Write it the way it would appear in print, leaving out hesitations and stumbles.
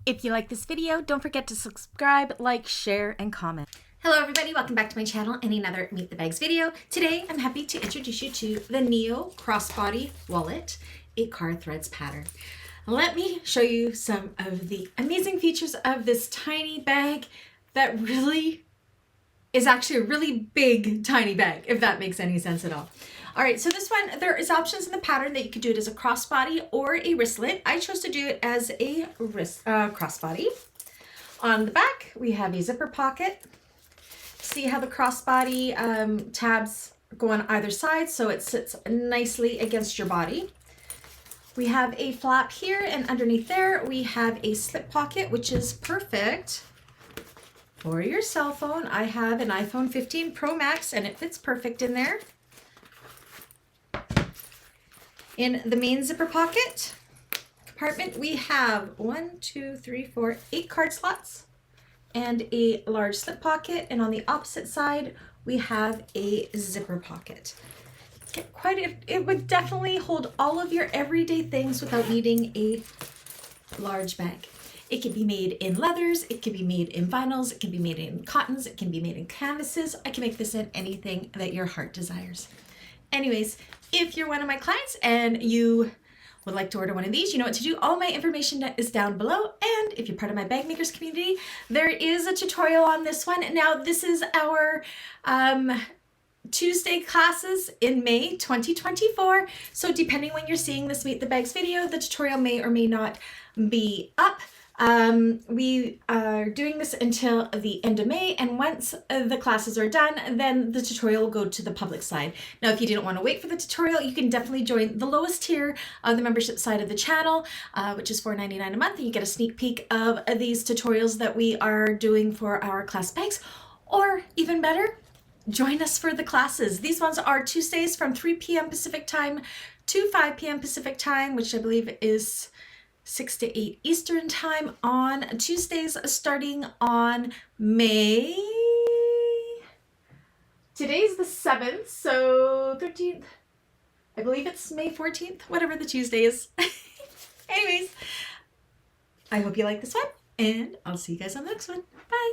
If you like this video, don't forget to subscribe, like, share, and comment. Hello everybody, welcome back to my channel and another Meet the Bags video. Today I'm happy to introduce you to the Neo Crossbody wallet, a card threads pattern. Let me show you some of the amazing features of this tiny bag that really is actually a really big tiny bag, if that makes any sense at all. All right, so this one, there is options in the pattern that you could do it as a crossbody or a wristlet. I chose to do it as a crossbody. On the back, we have a zipper pocket. See how the crossbody tabs go on either side, so it sits nicely against your body. We have a flap here, and underneath there, we have a slip pocket, which is perfect for your cell phone. I have an iPhone 15 Pro Max, and it fits perfect in there. In the main zipper pocket compartment, we have 8 card slots and a large slip pocket, and on the opposite side we have a zipper pocket. It would definitely hold all of your everyday things without needing a large bag. It can be made in leathers, it can be made in vinyls, it can be made in cottons, it can be made in canvases. I can make this in anything that your heart desires. Anyways, if you're one of my clients and you would like to order one of these, you know what to do. All my information is down below, and if you're part of my bag makers community, there is a tutorial on this one. Now, this is our Tuesday classes in May 2024, so depending when you're seeing this Meet the Bags video, the tutorial may or may not be up. We are doing this until the end of May, and once the classes are done, then the tutorial will go to the public side. Now, if you didn't want to wait for the tutorial, you can definitely join the lowest tier of the membership side of the channel, which is $4.99 a month, and you get a sneak peek of these tutorials that we are doing for our class bags. Or even better, join us for the classes. These ones are Tuesdays from 3 p.m. Pacific time to 5 p.m. Pacific time, which I believe is 6 to 8 Eastern time on Tuesdays starting on May. Today's the 7th, so 13th. I believe it's May 14th, whatever the Tuesday is. Anyways, I hope you like this one, and I'll see you guys on the next one. Bye.